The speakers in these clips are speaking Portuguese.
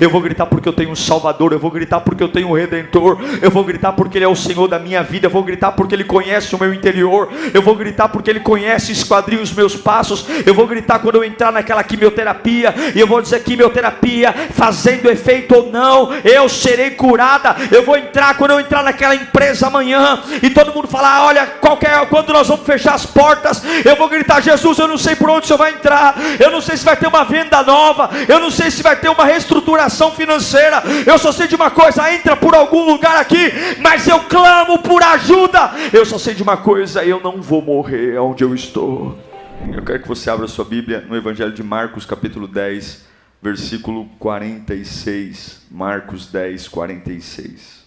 Eu vou gritar porque eu tenho um Salvador. Eu vou gritar porque eu tenho um Redentor. Eu vou gritar porque Ele é o Senhor da minha vida. Eu vou gritar porque Ele conhece o meu interior. Eu vou gritar porque Ele conhece e esquadrinha os meus passos. Eu vou gritar quando eu entrar naquela quimioterapia, e eu vou dizer: quimioterapia fazendo efeito ou não, eu serei curada. Eu vou entrar quando eu entrar naquela empresa amanhã, e todo mundo falar: olha, quando nós vamos fechar as portas, eu vou gritar: Jesus, eu não sei por onde o Senhor vai entrar. Eu não sei se vai ter uma venda nova. Eu não sei se vai ter uma reestruturação financeira. Eu só sei de uma coisa: entra por algum lugar aqui, mas eu clamo por ajuda. Eu só sei de uma coisa: eu não vou morrer onde eu estou. Eu quero que você abra sua Bíblia no Evangelho de Marcos, capítulo 10, versículo 46. Marcos 10, 46.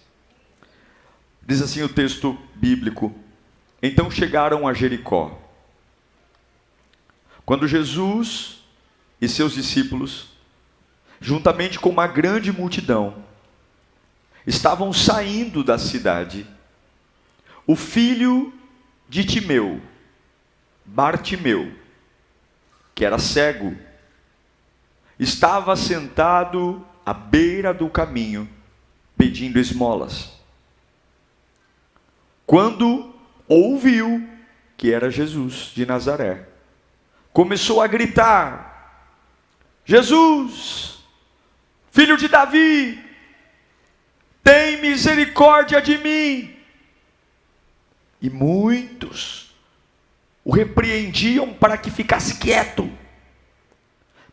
Diz assim o texto bíblico: então chegaram a Jericó. Quando Jesus e seus discípulos, juntamente com uma grande multidão, estavam saindo da cidade, o filho de Timeu, Bartimeu, que era cego, estava sentado à beira do caminho, pedindo esmolas. Quando ouviu que era Jesus de Nazaré, começou a gritar: Jesus, filho de Davi, tem misericórdia de mim. E muitos o repreendiam para que ficasse quieto,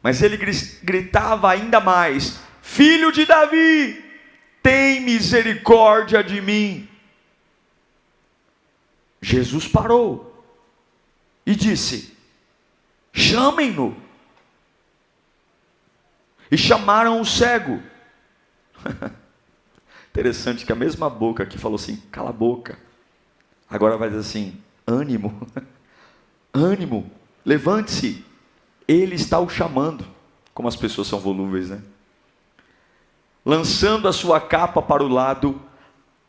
mas ele gritava ainda mais: filho de Davi, tem misericórdia de mim. Jesus parou e disse: chamem-no. E chamaram o cego. Interessante que a mesma boca que falou assim: cala a boca, agora vai dizer assim: ânimo, ânimo, levante-se, Ele está o chamando. Como as pessoas são volúveis, né? Lançando a sua capa para o lado,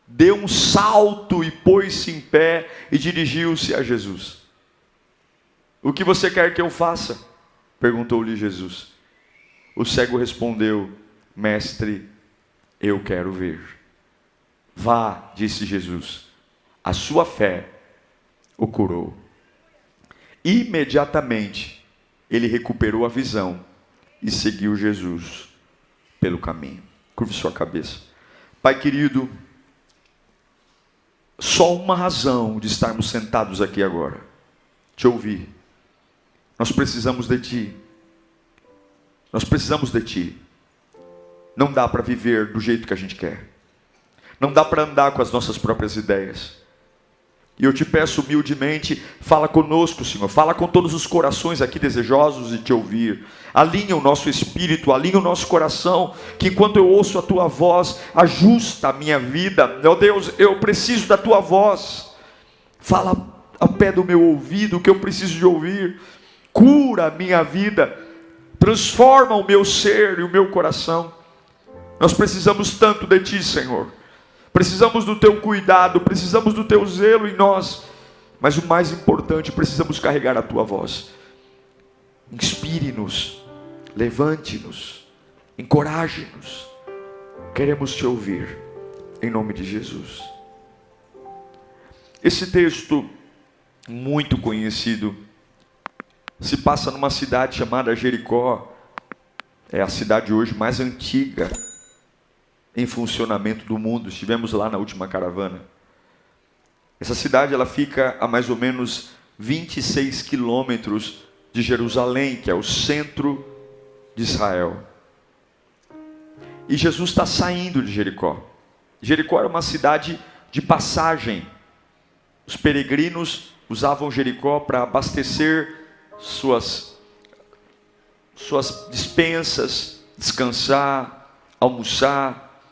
deu um salto e pôs-se em pé e dirigiu-se a Jesus. O que você quer que eu faça? Perguntou-lhe Jesus. O cego respondeu: mestre, eu quero ver. Vá, disse Jesus, a sua fé o curou. Imediatamente ele recuperou a visão e seguiu Jesus pelo caminho. Curve sua cabeça. Pai querido, só uma razão de estarmos sentados aqui agora: te ouvir. Nós precisamos de Ti. Nós precisamos de Ti. Não dá para viver do jeito que a gente quer. Não dá para andar com as nossas próprias ideias. E eu te peço humildemente, fala conosco, Senhor. Fala com todos os corações aqui desejosos de Te ouvir. Alinha o nosso espírito, alinha o nosso coração, que enquanto eu ouço a Tua voz, ajusta a minha vida. Meu Deus, eu preciso da Tua voz. Fala ao pé do meu ouvido o que eu preciso de ouvir. Cura a minha vida. Transforma o meu ser e o meu coração. Nós precisamos tanto de Ti, Senhor. Precisamos do Teu cuidado, precisamos do Teu zelo em nós. Mas o mais importante, precisamos carregar a Tua voz. Inspire-nos, levante-nos, encoraje-nos. Queremos Te ouvir, em nome de Jesus. Esse texto, muito conhecido, se passa numa cidade chamada Jericó. É a cidade hoje mais antiga em funcionamento do mundo. Estivemos lá na última caravana. Essa cidade ela fica a mais ou menos 26 quilômetros de Jerusalém, que é o centro de Israel. E Jesus está saindo de Jericó. Jericó era uma cidade de passagem. Os peregrinos usavam Jericó para abastecer suas despensas, descansar, almoçar.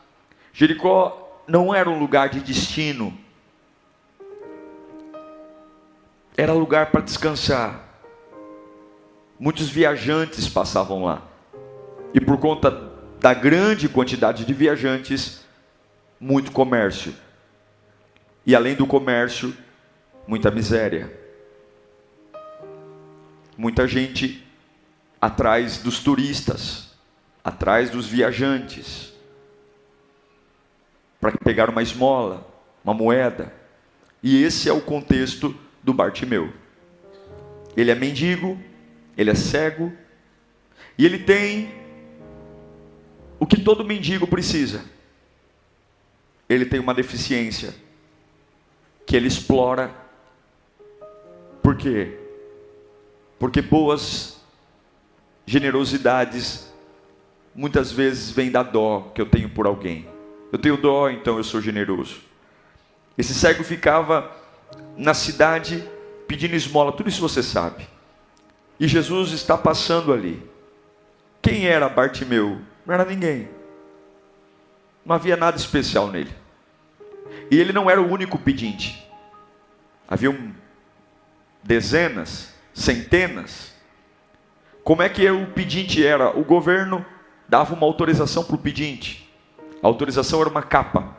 Jericó não era um lugar de destino, era lugar para descansar. Muitos viajantes passavam lá, e por conta da grande quantidade de viajantes, muito comércio, e além do comércio, muita miséria. Muita gente atrás dos turistas, atrás dos viajantes, para pegar uma esmola, uma moeda. E esse é o contexto do Bartimeu. Ele é mendigo, ele é cego, e ele tem o que todo mendigo precisa. Ele tem uma deficiência que ele explora. Por quê? Porque boas generosidades muitas vezes vêm da dó que eu tenho por alguém. Eu tenho dó, então eu sou generoso. Esse cego ficava na cidade pedindo esmola, tudo isso você sabe. E Jesus está passando ali. Quem era Bartimeu? Não era ninguém. Não havia nada especial nele. E ele não era o único pedinte. Haviam dezenas, centenas. Como é que o pedinte era? O governo dava uma autorização para o pedinte. A autorização era uma capa.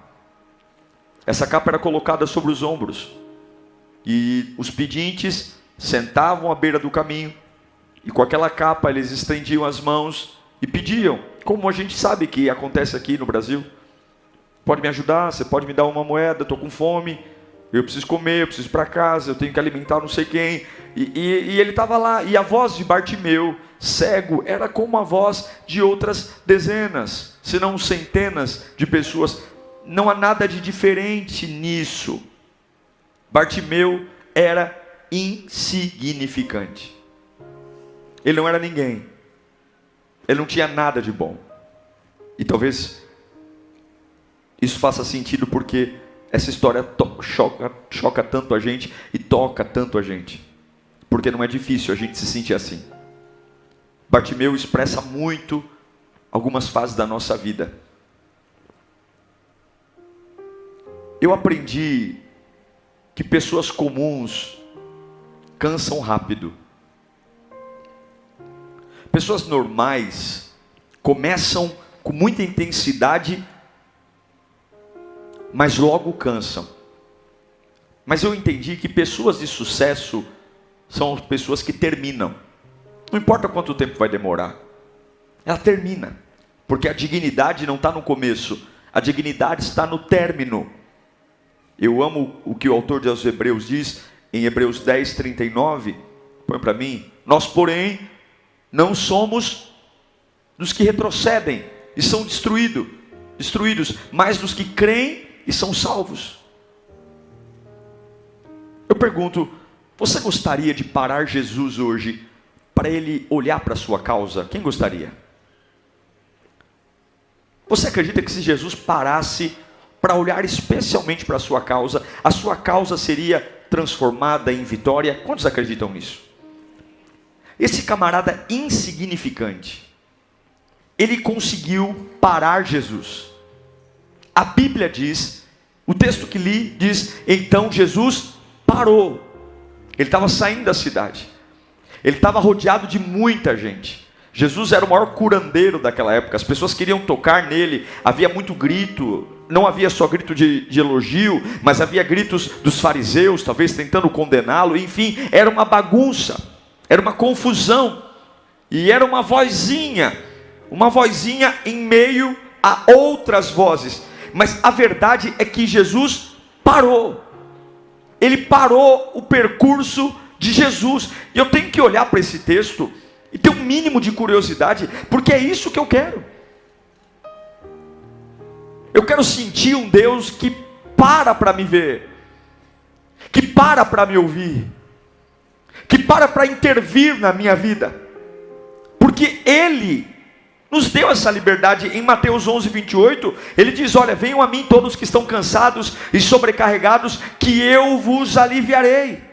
Essa capa era colocada sobre os ombros. E os pedintes sentavam à beira do caminho. E com aquela capa eles estendiam as mãos e pediam. Como a gente sabe que acontece aqui no Brasil. Pode me ajudar? Você pode me dar uma moeda? Estou com fome. Eu preciso comer, eu preciso ir para casa, eu tenho que alimentar não sei quem. E ele estava lá. E a voz de Bartimeu, cego, era como a voz de outras dezenas, se não centenas de pessoas. Não há nada de diferente nisso. Bartimeu era insignificante. Ele não era ninguém. Ele não tinha nada de bom. E talvez isso faça sentido porque essa história choca tanto a gente e toca tanto a gente. Porque não é difícil a gente se sentir assim. Bartimeu expressa muito algumas fases da nossa vida. Eu aprendi que pessoas comuns cansam rápido. Pessoas normais começam com muita intensidade, mas logo cansam. Mas eu entendi que pessoas de sucesso são pessoas que terminam. Não importa quanto tempo vai demorar. Ela termina. Porque a dignidade não está no começo. A dignidade está no término. Eu amo o que o autor aos Hebreus diz, em Hebreus 10, 39. Põe para mim. Nós, porém, não somos dos que retrocedem e são destruídos, mas dos que creem e são salvos. Eu pergunto, você gostaria de parar Jesus hoje para ele olhar para a sua causa? Quem gostaria? Você acredita que se Jesus parasse para olhar especialmente para a sua causa seria transformada em vitória? Quantos acreditam nisso? Esse camarada insignificante, ele conseguiu parar Jesus. A Bíblia diz, o texto que li diz, então Jesus parou. Ele estava saindo da cidade. Ele estava rodeado de muita gente. Jesus era o maior curandeiro daquela época. As pessoas queriam tocar nele. Havia muito grito. Não havia só grito de elogio, mas havia gritos dos fariseus, talvez tentando condená-lo. Enfim, era uma bagunça. Era uma confusão. E era uma vozinha em meio a outras vozes. Mas a verdade é que Jesus parou. Ele parou o percurso de Jesus. E eu tenho que olhar para esse texto e ter um mínimo de curiosidade, porque é isso que eu quero. Eu quero sentir um Deus que para me ver, que para me ouvir, que para intervir na minha vida, porque Ele nos deu essa liberdade. Em Mateus 11, 28, Ele diz, olha, venham a mim todos que estão cansados e sobrecarregados, que eu vos aliviarei.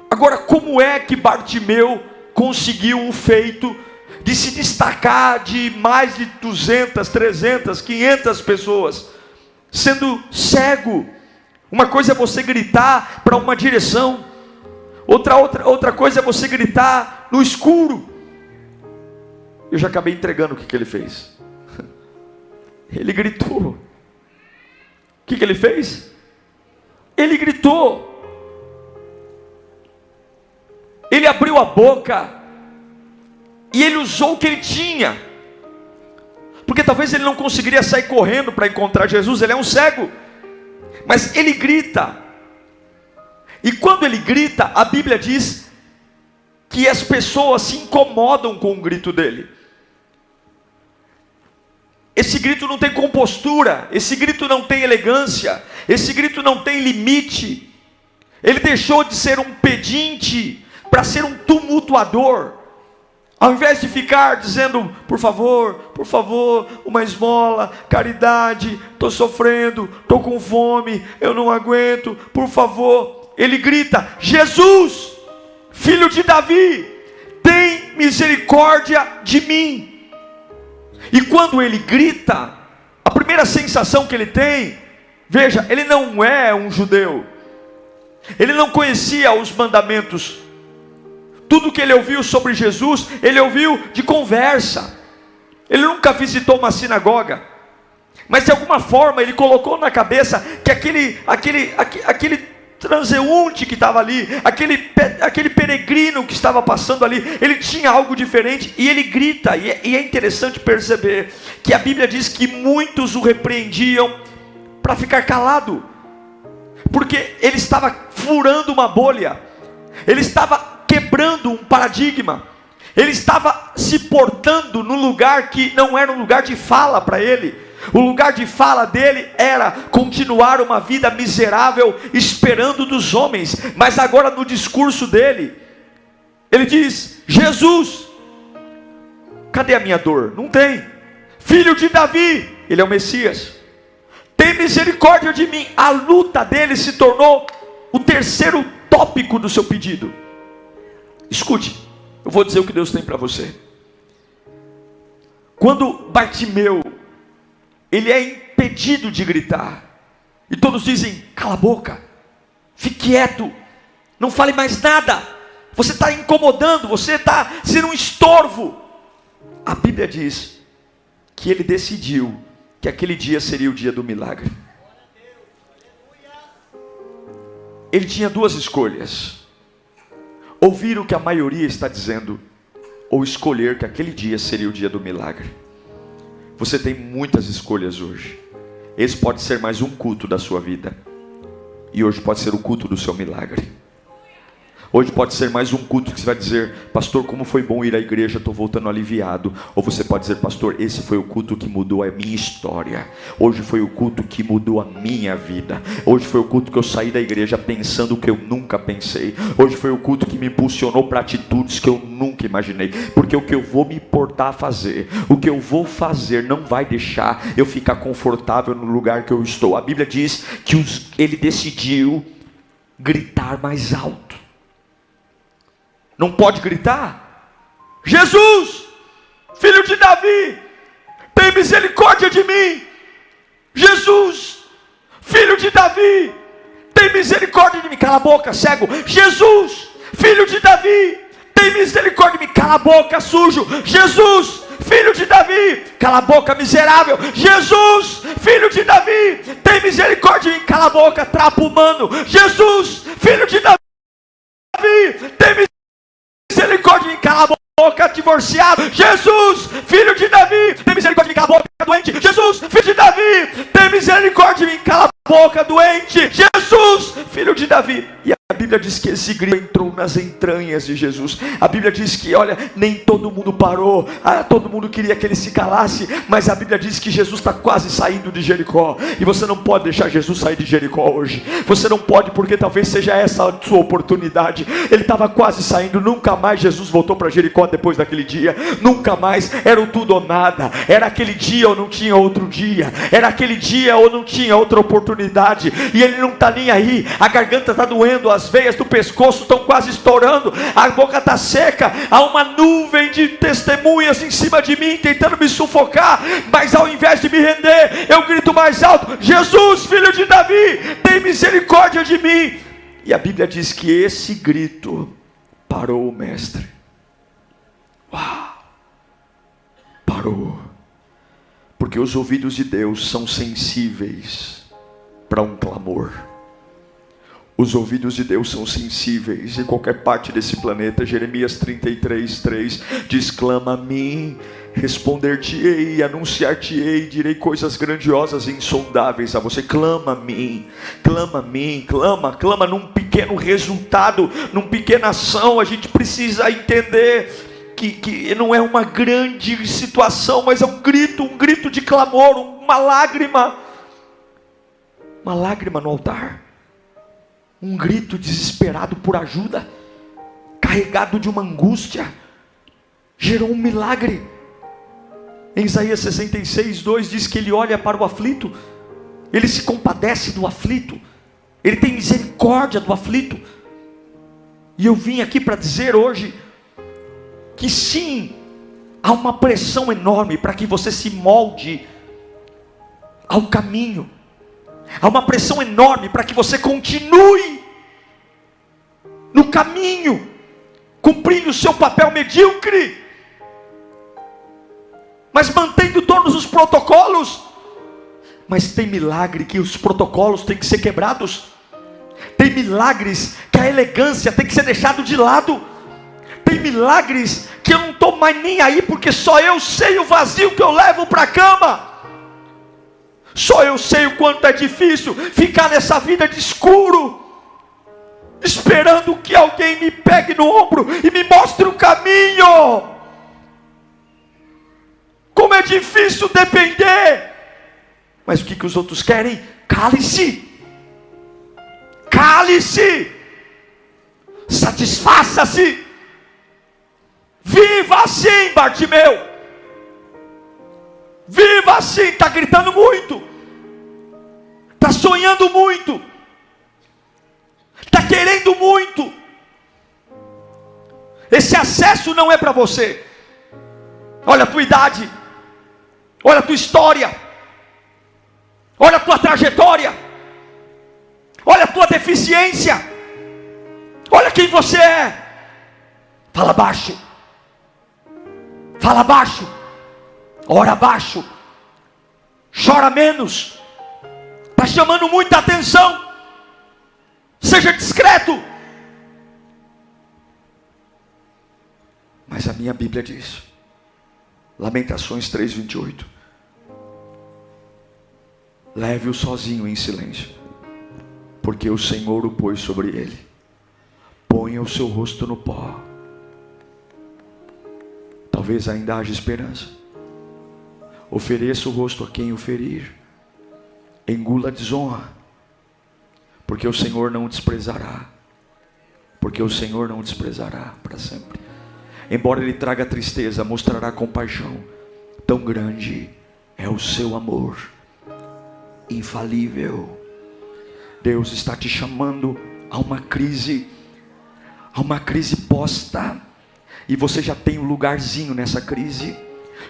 Agora, como é que Bartimeu conseguiu o feito de se destacar de mais de 200, 300, 500 pessoas, sendo cego? Uma coisa é você gritar para uma direção, outra coisa é você gritar no escuro. Eu já acabei entregando o que ele fez. Ele gritou. O que ele fez? Ele gritou. Ele abriu a boca. E ele usou o que ele tinha. Porque talvez ele não conseguiria sair correndo para encontrar Jesus, ele é um cego. Mas ele grita. E quando ele grita, a Bíblia diz que as pessoas se incomodam com o grito dele. Esse grito não tem compostura, esse grito não tem elegância, esse grito não tem limite. Ele deixou de ser um pedinte para ser um tumultuador. Ao invés de ficar dizendo, por favor, uma esmola, caridade, estou sofrendo, estou com fome, eu não aguento, por favor. Ele grita, Jesus, filho de Davi, tem misericórdia de mim. E quando ele grita, a primeira sensação que ele tem, veja, ele não é um judeu, ele não conhecia os mandamentos. Tudo que ele ouviu sobre Jesus, ele ouviu de conversa. Ele nunca visitou uma sinagoga, mas de alguma forma ele colocou na cabeça que aquele transeunte que estava ali, aquele peregrino que estava passando ali, ele tinha algo diferente, e ele grita, e é interessante perceber, que a Bíblia diz que muitos o repreendiam para ficar calado, porque ele estava furando uma bolha, ele estava quebrando um paradigma, ele estava se portando no lugar que não era um lugar de fala para ele. O lugar de fala dele era continuar uma vida miserável, esperando dos homens. Mas agora no discurso dele, ele diz, Jesus, cadê a minha dor? Não tem. Filho de Davi, ele é o Messias, tem misericórdia de mim. A luta dele se tornou o terceiro tópico do seu pedido. Escute, eu vou dizer o que Deus tem para você. Quando Bartimeu, ele é impedido de gritar, e todos dizem, cala a boca, fique quieto, não fale mais nada, você está incomodando, você está sendo um estorvo. A Bíblia diz que ele decidiu que aquele dia seria o dia do milagre. Ele tinha duas escolhas: ouvir o que a maioria está dizendo, ou escolher que aquele dia seria o dia do milagre. Você tem muitas escolhas hoje. Esse pode ser mais um culto da sua vida, e hoje pode ser o culto do seu milagre. Hoje pode ser mais um culto que você vai dizer, pastor, como foi bom ir à igreja, estou voltando aliviado. Ou você pode dizer, pastor, esse foi o culto que mudou a minha história. Hoje foi o culto que mudou a minha vida. Hoje foi o culto que eu saí da igreja pensando o que eu nunca pensei. Hoje foi o culto que me impulsionou para atitudes que eu nunca imaginei. Porque o que eu vou me importar a fazer, o que eu vou fazer não vai deixar eu ficar confortável no lugar que eu estou. A Bíblia diz que ele decidiu gritar mais alto. Não pode gritar, Jesus, filho de Davi, tem misericórdia de mim. Jesus, filho de Davi, tem misericórdia de mim. Cala a boca, cego. Jesus, filho de Davi, tem misericórdia de mim. Cala a boca, sujo. Jesus, filho de Davi, cala a boca, miserável. Jesus, filho de Davi, tem misericórdia de mim. Cala a boca, trapo humano. Jesus, filho de Davi, tem misericórdia de mim. Cala a boca, divorciado. Jesus, filho de Davi, tem misericórdia de mim. Cala a boca, doente. Jesus, filho de Davi, tem misericórdia de mim. Cala a boca, doente. Jesus, filho de Davi. E a Bíblia diz que esse grito entrou nas entranhas de Jesus. A Bíblia diz que, olha, nem todo mundo parou, todo mundo queria que ele se calasse, mas a Bíblia diz que Jesus está quase saindo de Jericó, e você não pode deixar Jesus sair de Jericó hoje. Você não pode, porque talvez seja essa a sua oportunidade. Ele estava quase saindo, nunca mais Jesus voltou para Jericó depois daquele dia, nunca mais. Era o tudo ou nada, era aquele dia ou não tinha outro dia, era aquele dia ou não tinha outra oportunidade, e ele não está nem aí. A garganta está doendo, as veias do pescoço estão quase estourando, a boca está seca, há uma nuvem de testemunhas em cima de mim, tentando me sufocar, mas ao invés de me render, eu grito mais alto: Jesus, filho de Davi, tem misericórdia de mim. E a Bíblia diz que esse grito parou o mestre. Uau! Parou, porque os ouvidos de Deus são sensíveis para um clamor. Os ouvidos de Deus são sensíveis em qualquer parte desse planeta. Jeremias 33:3 diz: clama a mim, responder-te-ei, anunciar-te-ei, direi coisas grandiosas e insondáveis a você. Clama a mim, clama num pequeno resultado, numa pequena ação. A gente precisa entender que não é uma grande situação, mas é um grito de clamor, uma lágrima no altar, um grito desesperado por ajuda, carregado de uma angústia, gerou um milagre. Em Isaías 66:2 diz que ele olha para o aflito, ele se compadece do aflito, ele tem misericórdia do aflito. E eu vim aqui para dizer hoje que sim, há uma pressão enorme para que você se molde ao caminho. Há uma pressão enorme para que você continue no caminho, cumprindo o seu papel medíocre, mas mantendo todos os protocolos. Mas tem milagre que os protocolos têm que ser quebrados. Tem milagres que a elegância tem que ser deixado de lado. Tem milagres que eu não estou mais nem aí, porque só eu sei o vazio que eu levo para a cama. Só eu sei o quanto é difícil ficar nessa vida de escuro, esperando que alguém me pegue no ombro e me mostre o caminho. Como é difícil depender. Mas o que os outros querem? Cale-se. Cale-se. Satisfaça-se. Viva assim, Bartimeu. Viva assim. Está gritando muito, está sonhando muito, está querendo muito. Esse acesso não é para você. Olha a tua idade, olha a tua história, olha a tua trajetória, olha a tua deficiência, olha quem você é. Fala baixo, fala baixo, ora baixo, chora menos, está chamando muita atenção. Seja discreto. Mas a minha Bíblia diz, Lamentações 3:28, leve-o sozinho em silêncio, porque o Senhor o pôs sobre ele. Ponha o seu rosto no pó. Talvez ainda haja esperança. Ofereça o rosto a quem o ferir. Engula a desonra, porque o Senhor não o desprezará. Porque o Senhor não o desprezará para sempre. Embora ele traga tristeza, mostrará compaixão. Tão grande é o seu amor, infalível. Deus está te chamando a uma crise posta. E você já tem um lugarzinho nessa crise.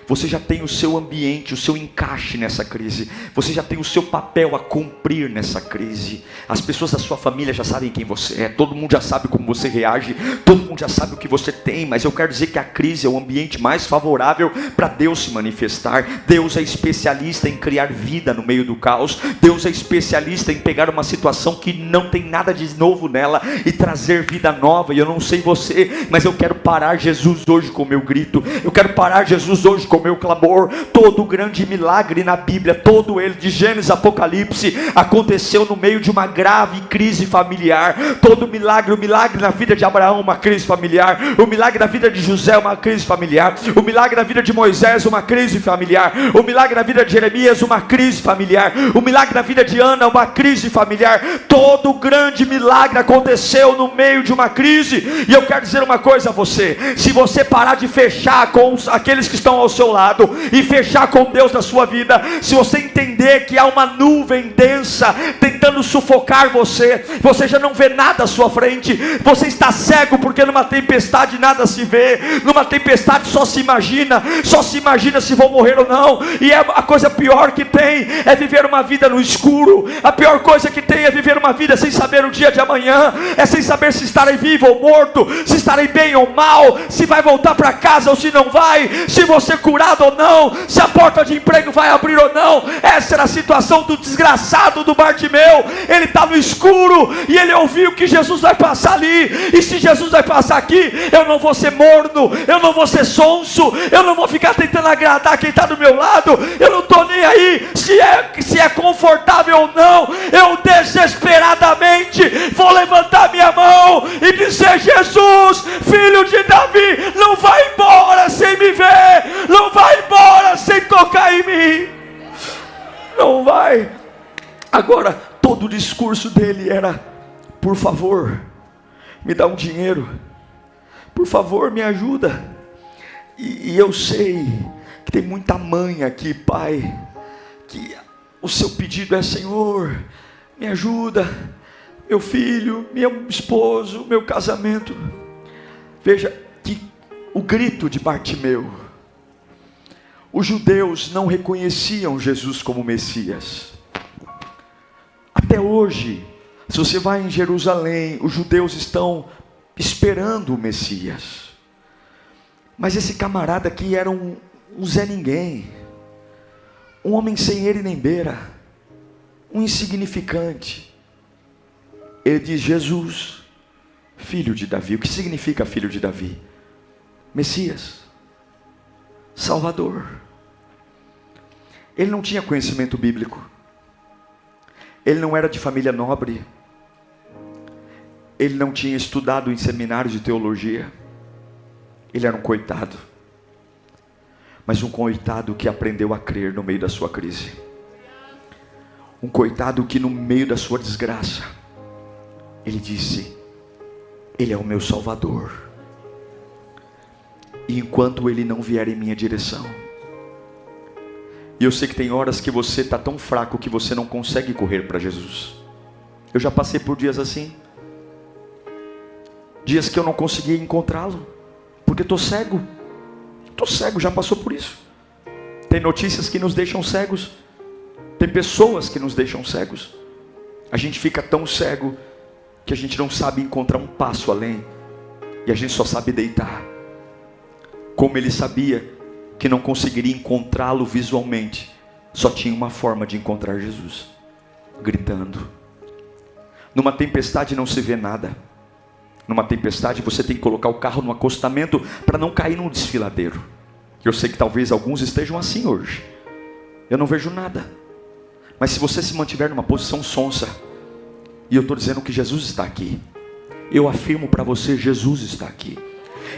Você já tem o seu ambiente, o seu encaixe nessa crise. Você já tem o seu papel a cumprir nessa crise. As pessoas da sua família já sabem quem você é. Todo mundo já sabe como você reage. Todo mundo já sabe o que você tem. Mas eu quero dizer que a crise é o ambiente mais favorável para Deus se manifestar. Deus é especialista em criar vida no meio do caos. Deus é especialista em pegar uma situação que não tem nada de novo nela e trazer vida nova. E eu não sei você, mas eu quero parar Jesus hoje com o meu grito. Eu quero parar Jesus hoje com o meu clamor. Todo grande milagre na Bíblia, todo ele, de Gênesis a Apocalipse, aconteceu no meio de uma grave crise familiar. Todo milagre, o milagre na vida de Abraão, uma crise familiar. O milagre na vida de José, uma crise familiar. O milagre na vida de Moisés, uma crise familiar. O milagre na vida de Jeremias, uma crise familiar. O milagre na vida de Ana, uma crise familiar. Todo grande milagre aconteceu no meio de uma crise. E eu quero dizer uma coisa a você: se você parar de fechar com aqueles que estão ao seu lado e fechar com Deus na sua vida, se você entender que há uma nuvem densa tentando sufocar você, você já não vê nada à sua frente, você está cego porque numa tempestade nada se vê, numa tempestade só se imagina se vou morrer ou não. E é a coisa pior que tem é viver uma vida no escuro. A pior coisa que tem é viver uma vida sem saber o dia de amanhã, é sem saber se estarei vivo ou morto, se estarei bem ou mal, se vai voltar para casa ou se não vai. Se você ser curado ou não, se a porta de emprego vai abrir ou não. Essa era a situação do desgraçado do Bartimeu. Ele está no escuro e ele ouviu que Jesus vai passar ali. E se Jesus vai passar aqui, eu não vou ser morno, eu não vou ser sonso, eu não vou ficar tentando agradar quem está do meu lado. Eu não estou nem aí se é confortável ou não. Eu desesperadamente vou levantar minha mão e dizer: Jesus, filho de Davi, não vai embora sem me ver, não vai embora sem tocar em mim, não vai. Agora, todo o discurso dele era: por favor, me dá um dinheiro, por favor, me ajuda. E eu sei que tem muita mãe aqui, pai, que o seu pedido é: Senhor, me ajuda, meu filho, meu esposo, meu casamento. Veja que o grito de Bartimeu, os judeus não reconheciam Jesus como Messias. Até hoje, se você vai em Jerusalém, os judeus estão esperando o Messias. Mas esse camarada aqui era um Zé Ninguém, um homem sem ele nem beira, um insignificante. Ele diz: Jesus, filho de Davi. O que significa filho de Davi? Messias, Salvador. Ele não tinha conhecimento bíblico, ele não era de família nobre, ele não tinha estudado em seminário de teologia. Ele era um coitado, mas um coitado que aprendeu a crer no meio da sua crise, um coitado que no meio da sua desgraça, ele disse: Ele é o meu Salvador, e enquanto Ele não vier em minha direção. E eu sei que tem horas que você está tão fraco que você não consegue correr para Jesus. Eu já passei por dias assim, dias que eu não conseguia encontrá-lo, porque estou cego, já passou por isso. Tem notícias que nos deixam cegos, tem pessoas que nos deixam cegos. A gente fica tão cego que a gente não sabe encontrar um passo além, e a gente só sabe deitar. Como ele sabia que não conseguiria encontrá-lo visualmente, só tinha uma forma de encontrar Jesus: gritando. Numa tempestade não se vê nada. Numa tempestade você tem que colocar o carro no acostamento para não cair num desfiladeiro. Eu sei que talvez alguns estejam assim hoje. Eu não vejo nada. Mas se você se mantiver numa posição sonsa, e eu estou dizendo que Jesus está aqui, eu afirmo para você: Jesus está aqui.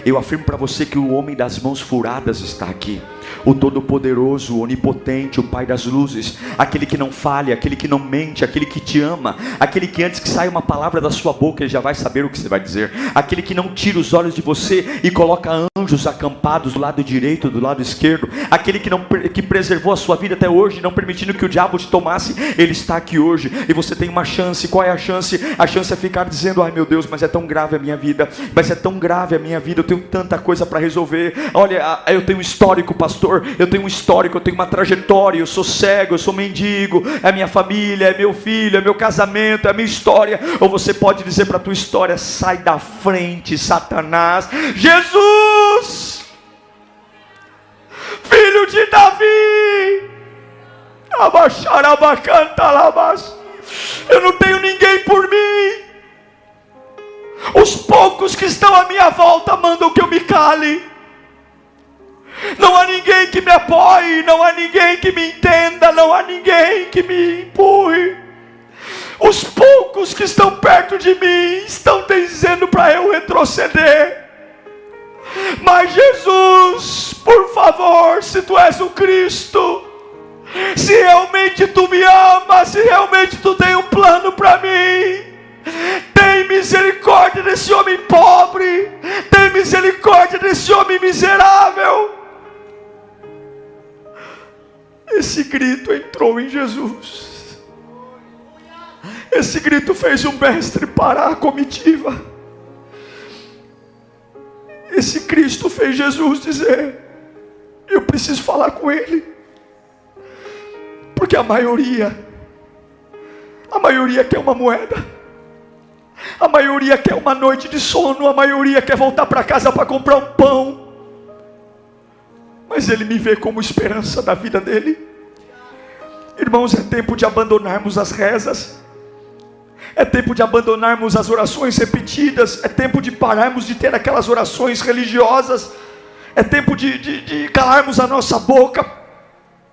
Eu afirmo para você que o homem das mãos furadas está aqui, o Todo-Poderoso, o Onipotente, o Pai das Luzes, aquele que não falha, aquele que não mente, aquele que te ama, aquele que antes que saia uma palavra da sua boca, ele já vai saber o que você vai dizer, aquele que não tira os olhos de você e coloca anjos acampados do lado direito, do lado esquerdo, aquele que preservou a sua vida até hoje, não permitindo que o diabo te tomasse. Ele está aqui hoje, e você tem uma chance. Qual é a chance? A chance é ficar dizendo: ai meu Deus, mas é tão grave a minha vida, mas é tão grave a minha vida, eu tenho tanta coisa para resolver. Olha, eu tenho um histórico, pastor, eu tenho um histórico, eu tenho uma trajetória, eu sou cego, eu sou mendigo, é minha família, é meu filho, é meu casamento, é a minha história. Ou você pode dizer para a tua história: sai da frente, Satanás. Jesus, filho de Davi, eu não tenho ninguém por mim. Os poucos que estão à minha volta mandam que eu me cale. Não há ninguém que me apoie, não há ninguém que me entenda, não há ninguém que me empurre. Os poucos que estão perto de mim estão dizendo para eu retroceder. Mas Jesus, por favor, se tu és o Cristo, se realmente tu me amas, se realmente tu tem um plano para mim, tem misericórdia desse homem pobre, tem misericórdia desse homem miserável. Esse grito entrou em Jesus. Esse grito fez o mestre parar a comitiva. Esse Cristo fez Jesus dizer: eu preciso falar com ele. Porque a maioria quer uma moeda, a maioria quer uma noite de sono, a maioria quer voltar para casa para comprar um pão. mas Ele me vê como esperança da vida dele. Irmãos, é tempo de abandonarmos as rezas, é tempo de abandonarmos as orações repetidas, é tempo de pararmos de ter aquelas orações religiosas, é tempo de calarmos a nossa boca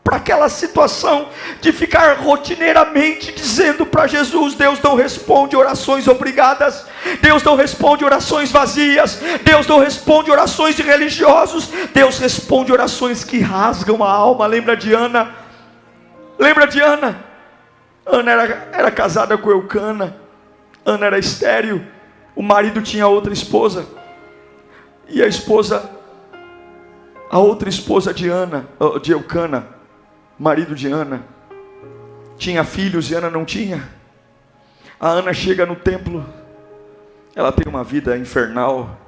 para aquela situação de ficar rotineiramente dizendo para Jesus: Deus não responde orações obrigadas, Deus não responde orações vazias, Deus não responde orações de religiosos, Deus responde orações que rasgam a alma. Lembra de Ana? Lembra de Ana? Ana era casada com Eucana, Ana era estéril, o marido tinha outra esposa, e a outra esposa de Eucana, marido de Ana, tinha filhos e Ana não tinha. A Ana chega no templo, ela tem uma vida infernal.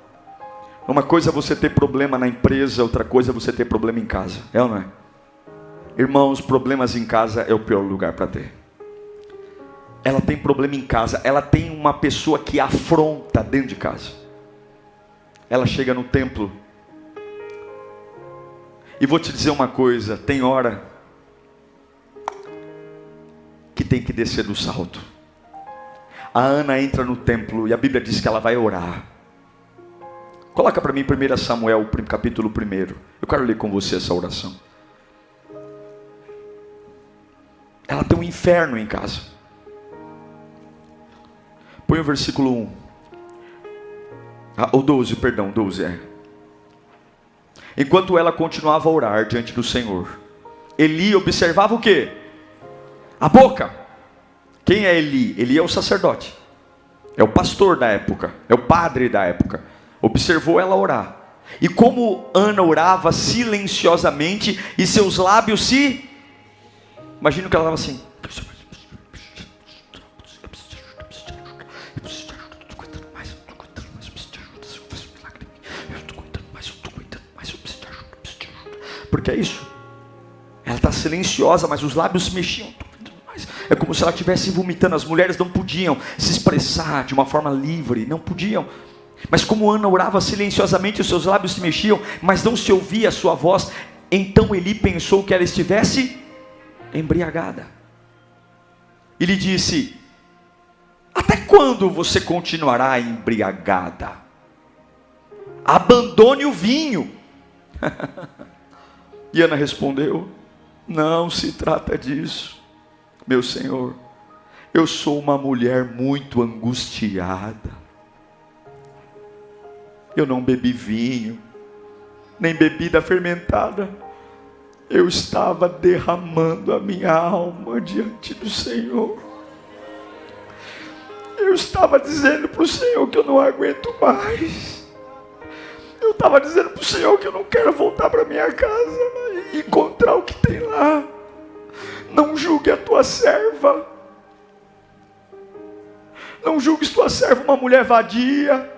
Uma coisa é você ter problema na empresa, outra coisa é você ter problema em casa, é ou não é? Irmãos, problemas em casa é o pior lugar para ter. Ela tem problema em casa, ela tem uma pessoa que afronta dentro de casa. Ela chega no templo, e vou te dizer uma coisa, tem hora que tem que descer do salto. A Ana entra no templo e a Bíblia diz que ela vai orar. Coloca para mim 1 Samuel, capítulo 1. Eu quero ler com você essa oração. Ela tem um inferno em casa. Põe o versículo 1. Ou 12, perdão, 12 é. Enquanto ela continuava a orar diante do Senhor, Eli observava o quê? A boca. Quem é Eli? Eli é o sacerdote, é o pastor da época, é o padre da época. Observou ela orar. E como Ana orava silenciosamente e seus lábios se... Imagina que ela estava assim. Porque é isso. Ela está silenciosa, mas os lábios se mexiam. É como se ela estivesse vomitando. As mulheres não podiam se expressar de uma forma livre, não podiam. Mas como Ana orava silenciosamente, os seus lábios se mexiam, mas não se ouvia a sua voz. Então Eli pensou que ela estivesse embriagada. E lhe disse: até quando você continuará embriagada? Abandone o vinho. E Ana respondeu: não se trata disso, meu Senhor. Eu sou uma mulher muito angustiada. Eu não bebi vinho, nem bebida fermentada. Eu estava derramando a minha alma diante do Senhor. Eu estava dizendo para o Senhor que eu não aguento mais. Eu estava dizendo para o Senhor que eu não quero voltar para minha casa e encontrar o que tem lá. Não julgue a tua serva. Não julgues tua serva uma mulher vadia.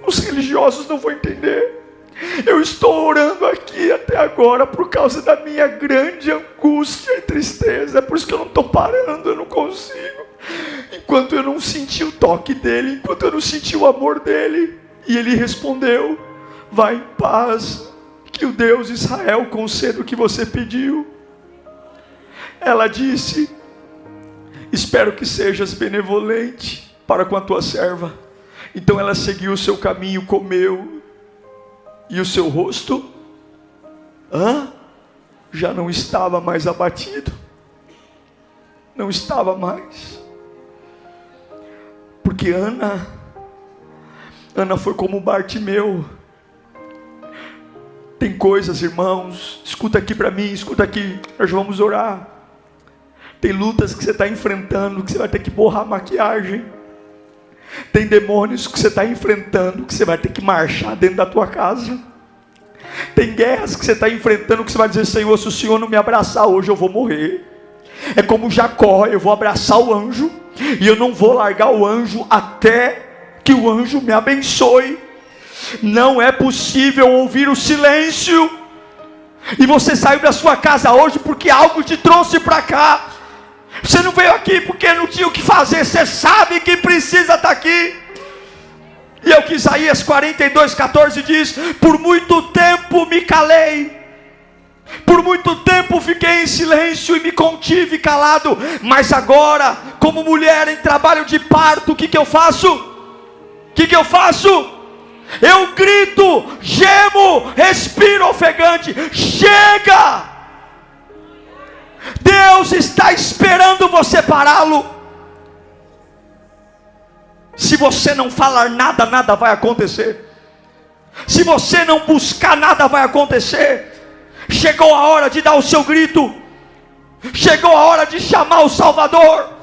Os religiosos não vão entender. Eu estou orando aqui até agora por causa da minha grande angústia e tristeza. É por isso que eu não estou parando, eu não consigo. Enquanto eu não senti o toque dele, enquanto eu não senti o amor dele. E ele respondeu: vá em paz, que o Deus de Israel conceda o que você pediu. Ela disse: espero que sejas benevolente para com a tua serva. Então ela seguiu o seu caminho, comeu, e o seu rosto já não estava mais abatido. Não estava mais. Porque Ana foi como Bartimeu. Tem coisas, irmãos, escuta aqui para mim, escuta aqui, nós vamos orar. Tem lutas que você está enfrentando, que você vai ter que borrar a maquiagem. Tem demônios que você está enfrentando, que você vai ter que marchar dentro da tua casa. Tem guerras que você está enfrentando, que você vai dizer: Senhor, se o Senhor não me abraçar hoje, eu vou morrer. É como Jacó: eu vou abraçar o anjo, e eu não vou largar o anjo até que o anjo me abençoe. Não é possível ouvir o silêncio. E você saiu da sua casa hoje porque algo te trouxe para cá. Você não veio aqui porque não tinha o que fazer. Você sabe que precisa estar aqui. E é o que Isaías 42:14 diz: por muito tempo me calei, Por muito tempo fiquei em silêncio e me contive calado, mas agora, como mulher em trabalho de parto, o que eu faço? O que eu faço? Eu grito, gemo, respiro ofegante. Chega! Deus está esperando você pará-lo. Se você não falar nada, nada vai acontecer. Se você não buscar, nada vai acontecer. Chegou a hora de dar o seu grito. Chegou a hora de chamar o Salvador.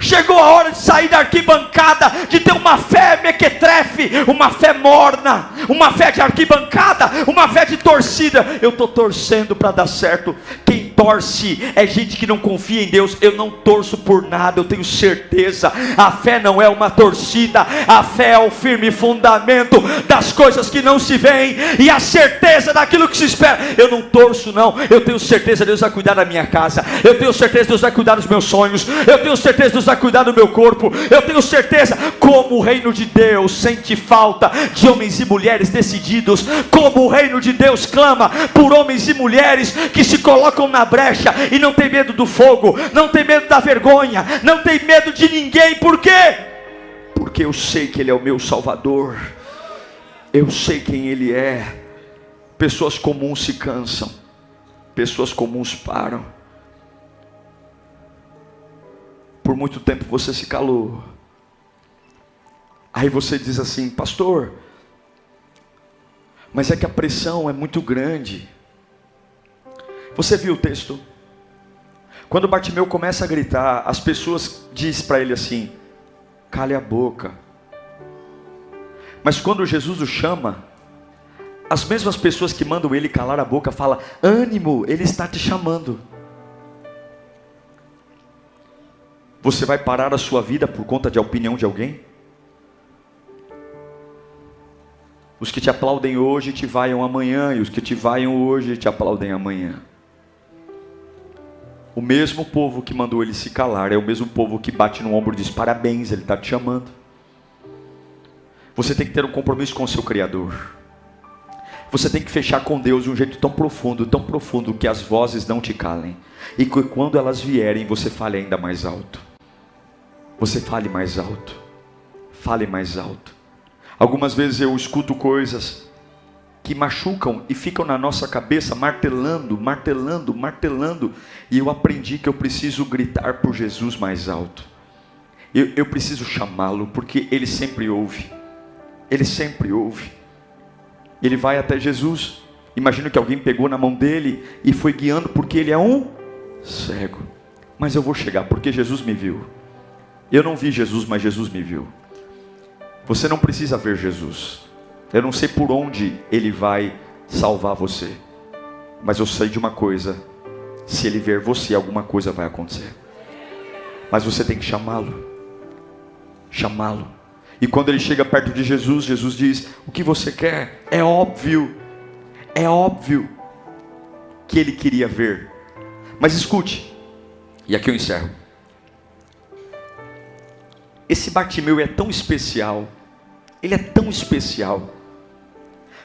Chegou a hora de sair da arquibancada, de ter uma fé mequetrefe, uma fé morna, uma fé de arquibancada, uma fé de torcida. Eu estou torcendo para dar certo. Quem torce é gente que não confia em Deus. Eu não torço por nada, eu tenho certeza. A fé não é uma torcida, a fé é o firme fundamento das coisas que não se veem e a certeza daquilo que se espera. Eu não torço não, eu tenho certeza Deus vai cuidar da minha casa, eu tenho certeza Deus vai cuidar dos meus sonhos, eu tenho certeza Deus vai cuidar do meu corpo, eu tenho certeza. Como o reino de Deus sente falta de homens e mulheres decididos, como o reino de Deus clama por homens e mulheres que se colocam na brecha e não tem medo do fogo, não tem medo da vergonha, não tem medo de ninguém. Por quê? Porque eu sei que Ele é o meu Salvador, eu sei quem Ele é. Pessoas comuns se cansam, pessoas comuns param. Por muito tempo você se calou. Aí você diz assim: pastor, mas é que a pressão é muito grande. Você viu o texto? Quando Bartimeu começa a gritar, as pessoas dizem para ele assim: cale a boca. Mas quando Jesus o chama, as mesmas pessoas que mandam ele calar a boca falam: ânimo, ele está te chamando. Você vai parar a sua vida por conta de opinião de alguém? Os que te aplaudem hoje te vaiam amanhã, e os que te vaiam hoje te aplaudem amanhã. O mesmo povo que mandou ele se calar é o mesmo povo que bate no ombro e diz: parabéns, ele está te chamando. Você tem que ter um compromisso com o seu Criador. Você tem que fechar com Deus de um jeito tão profundo, que as vozes não te calem. E que quando elas vierem, você fale ainda mais alto. Você fale mais alto. Fale mais alto. Algumas vezes eu escuto coisas que machucam e ficam na nossa cabeça, martelando. E eu aprendi que eu preciso gritar por Jesus mais alto. Eu preciso chamá-lo, porque Ele sempre ouve. Ele sempre ouve. Ele vai até Jesus. Imagino que alguém pegou na mão dele e foi guiando, porque ele é um cego. Mas eu vou chegar, porque Jesus me viu. Eu não vi Jesus, mas Jesus me viu. Você não precisa ver Jesus. Eu não sei por onde Ele vai salvar você, mas eu sei de uma coisa: se Ele ver você, alguma coisa vai acontecer. Mas você tem que chamá-lo. Chamá-lo. E quando ele chega perto de Jesus, Jesus diz: o que você quer? É óbvio que ele queria ver. Mas escute, e aqui eu encerro. Esse Bartimeu é tão especial, ele é tão especial,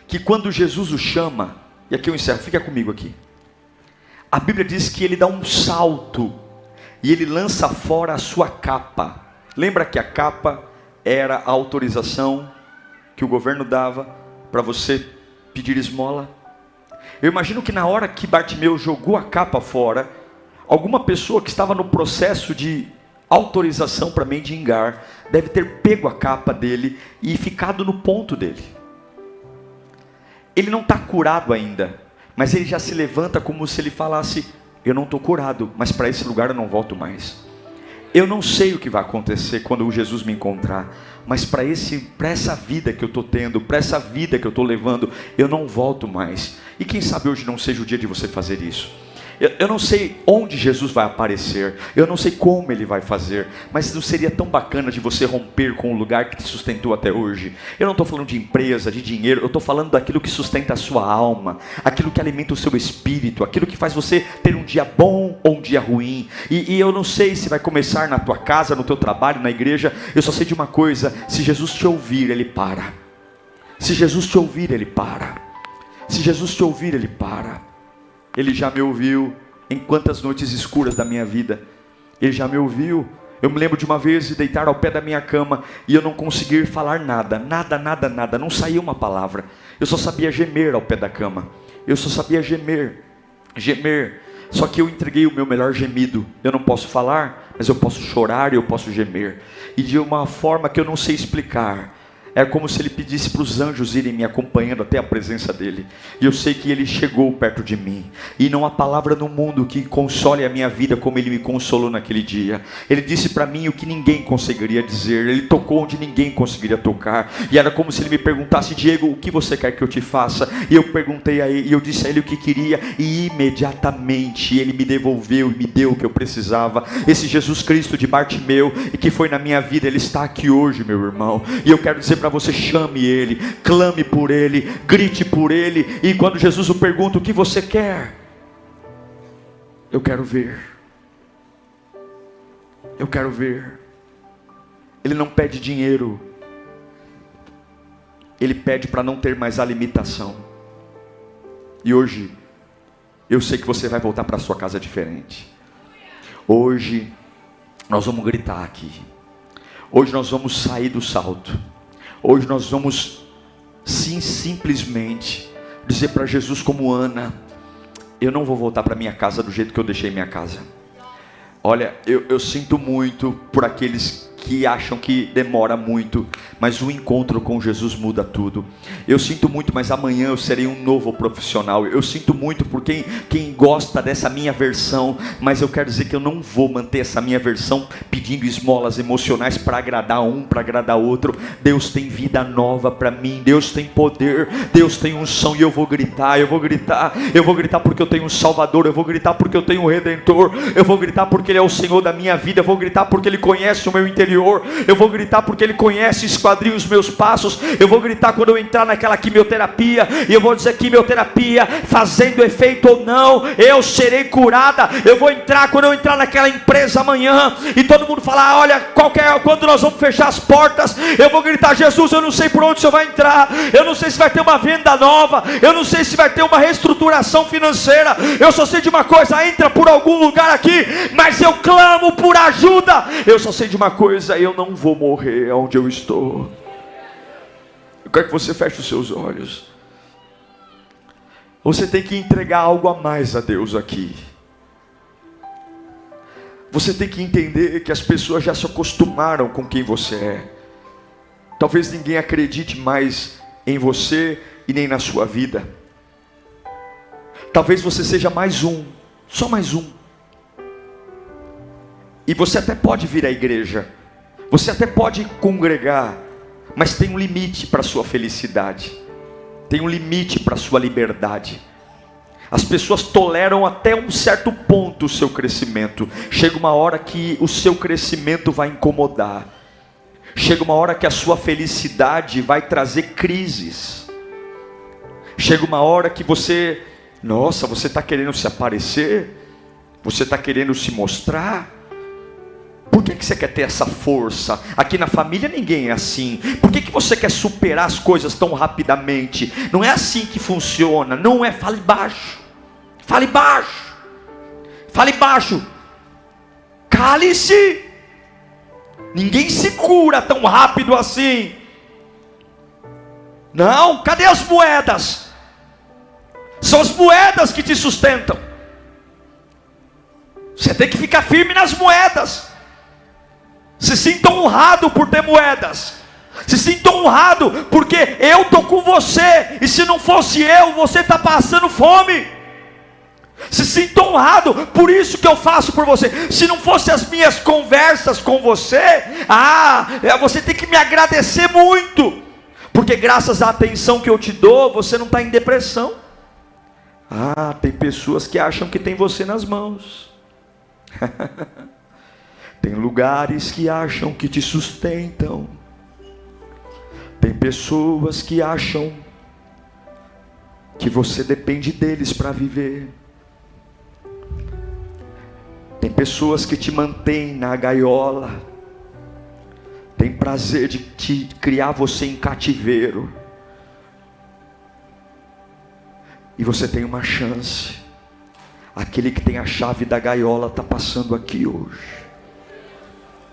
que quando Jesus o chama, e aqui eu encerro, fica comigo aqui. A Bíblia diz que ele dá um salto, e ele lança fora a sua capa. Lembra que a capa era a autorização que o governo dava para você pedir esmola? Eu imagino que na hora que Bartimeu jogou a capa fora, alguma pessoa que estava no processo de autorização para mendigar deve ter pego a capa dele e ficado no ponto dele. Ele não está curado ainda, mas ele já se levanta como se ele falasse: eu não estou curado, mas para esse lugar eu não volto mais. Eu não sei o que vai acontecer quando Jesus me encontrar, mas para essa vida que eu estou tendo, para essa vida que eu estou levando, eu não volto mais. E quem sabe hoje não seja o dia de você fazer isso. Eu não sei onde Jesus vai aparecer, eu não sei como Ele vai fazer, mas não seria tão bacana de você romper com o lugar que te sustentou até hoje? Eu não estou falando de empresa, de dinheiro, eu estou falando daquilo que sustenta a sua alma, aquilo que alimenta o seu espírito, aquilo que faz você ter um dia bom ou um dia ruim. E eu não sei se vai começar na tua casa, no teu trabalho, na igreja. Eu só sei de uma coisa: se Jesus te ouvir, Ele para. Se Jesus te ouvir, Ele para. Se Jesus te ouvir, Ele para. Ele já me ouviu em quantas noites escuras da minha vida. Ele já me ouviu. Eu me lembro de uma vez de deitar ao pé da minha cama e eu não conseguir falar nada, nada, não saía uma palavra. Eu só sabia gemer ao pé da cama. Eu só sabia gemer. Só que eu entreguei o meu melhor gemido. Eu não posso falar, mas eu posso chorar e eu posso gemer. E de uma forma que eu não sei explicar. É como se ele pedisse para os anjos irem me acompanhando até a presença dele. E eu sei que ele chegou perto de mim. E não há palavra no mundo que console a minha vida como ele me consolou naquele dia. Ele disse para mim o que ninguém conseguiria dizer. Ele tocou onde ninguém conseguiria tocar. E era como se ele me perguntasse: Diego, o que você quer que eu te faça? E eu perguntei a ele, e eu disse a ele o que queria. E imediatamente ele me devolveu e me deu o que eu precisava. Esse Jesus Cristo de Bartimeu, e que foi na minha vida, ele está aqui hoje, meu irmão. E eu quero dizer para você: chame ele, clame por ele, grite por ele. E quando Jesus o pergunta: o que você quer? Eu quero ver. Eu quero ver. Ele não pede dinheiro. Ele pede para não ter mais a limitação. E hoje eu sei que você vai voltar para sua casa diferente. Hoje nós vamos gritar aqui. Hoje nós vamos sair do salto. Hoje nós vamos simplesmente dizer para Jesus como Ana: eu não vou voltar para minha casa do jeito que eu deixei minha casa. Olha, eu sinto muito por aqueles que acham que demora muito, mas o encontro com Jesus muda tudo. Eu sinto muito, mas amanhã eu serei um novo profissional. Eu sinto muito por quem gosta dessa minha versão, mas eu quero dizer que eu não vou manter essa minha versão pedindo esmolas emocionais para agradar um, para agradar outro. Deus tem vida nova para mim, Deus tem poder, Deus tem unção, e eu vou gritar porque eu tenho um Salvador, eu vou gritar porque eu tenho um Redentor, eu vou gritar porque Ele é o Senhor da minha vida, eu vou gritar porque Ele conhece o meu interior, eu vou gritar porque Ele conhece e esquadria os meus passos. Eu vou gritar quando eu entrar naquela quimioterapia, e eu vou dizer: quimioterapia fazendo efeito ou não, eu serei curada. Eu vou entrar quando eu entrar naquela empresa amanhã, e todo mundo falar: olha, quando nós vamos fechar as portas, eu vou gritar: Jesus, eu não sei por onde o Senhor vai entrar, eu não sei se vai ter uma venda nova, eu não sei se vai ter uma reestruturação financeira, eu só sei de uma coisa: entra por algum lugar aqui, mas eu clamo por ajuda. Eu só sei de uma coisa: eu não vou morrer onde eu estou. Eu quero que você feche os seus olhos. Você tem que entregar algo a mais a Deus aqui. Você tem que entender que as pessoas já se acostumaram com quem você é. Talvez ninguém acredite mais em você e nem na sua vida. Talvez você seja mais um, só mais um. E você até pode vir à igreja, você até pode congregar, mas tem um limite para a sua felicidade, tem um limite para a sua liberdade. As pessoas toleram até um certo ponto o seu crescimento. Chega uma hora que o seu crescimento vai incomodar. Chega uma hora que a sua felicidade vai trazer crises. Chega uma hora que você está querendo se aparecer, você está querendo se mostrar. Por que você quer ter essa força? Aqui na família ninguém é assim. Por que você quer superar as coisas tão rapidamente? Não é assim que funciona. Não é. Fale baixo. Fale baixo. Fale baixo. Cale-se. Ninguém se cura tão rápido assim. Não, cadê as moedas? São as moedas que te sustentam. Você tem que ficar firme nas moedas. Se sinta honrado por ter moedas. Se sinta honrado porque eu estou com você. E se não fosse eu, você está passando fome. Se sinta honrado por isso que eu faço por você. Se não fosse as minhas conversas com você, você tem que me agradecer muito, porque graças à atenção que eu te dou, você não está em depressão. Tem pessoas que acham que tem você nas mãos. Tem lugares que acham que te sustentam. Tem pessoas que acham que você depende deles para viver. Tem pessoas que te mantêm na gaiola. Tem prazer de te criar você em cativeiro. E você tem uma chance. Aquele que tem a chave da gaiola está passando aqui hoje.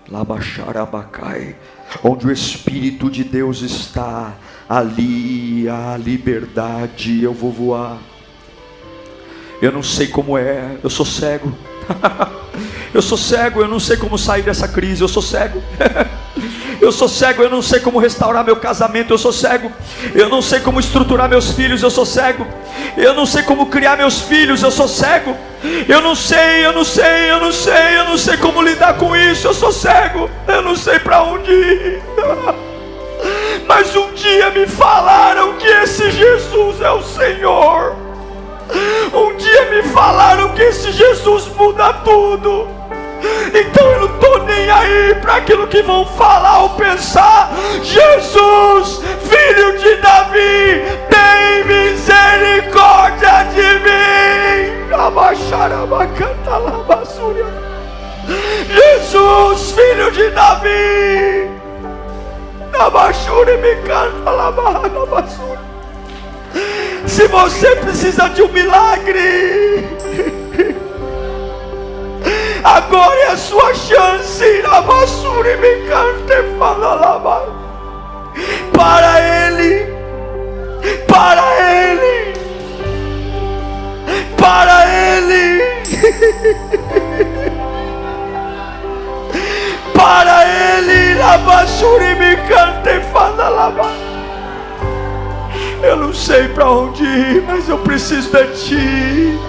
Labaxarabacai. Onde o Espírito de Deus está, ali há liberdade. Eu vou voar. Eu não sei como é, eu sou cego. Eu sou cego, eu não sei como sair dessa crise. Eu sou cego. Eu sou cego, eu não sei como restaurar meu casamento. Eu sou cego. Eu não sei como estruturar meus filhos. Eu sou cego. Eu não sei como criar meus filhos. Eu sou cego. Eu não sei como lidar com isso. Eu sou cego. Eu não sei para onde ir. Mas um dia me falaram que esse Jesus é o Senhor. Um dia me falaram que esse Jesus muda tudo. Então eu não estou nem aí para aquilo que vão falar ou pensar. Jesus, filho de Davi, tem misericórdia de mim. Jesus, filho de Davi, se você precisa de um milagre, agora é a sua chance. Para Ele, para Ele, para Ele, para Ele. Eu não sei para onde ir, mas eu preciso de Ti.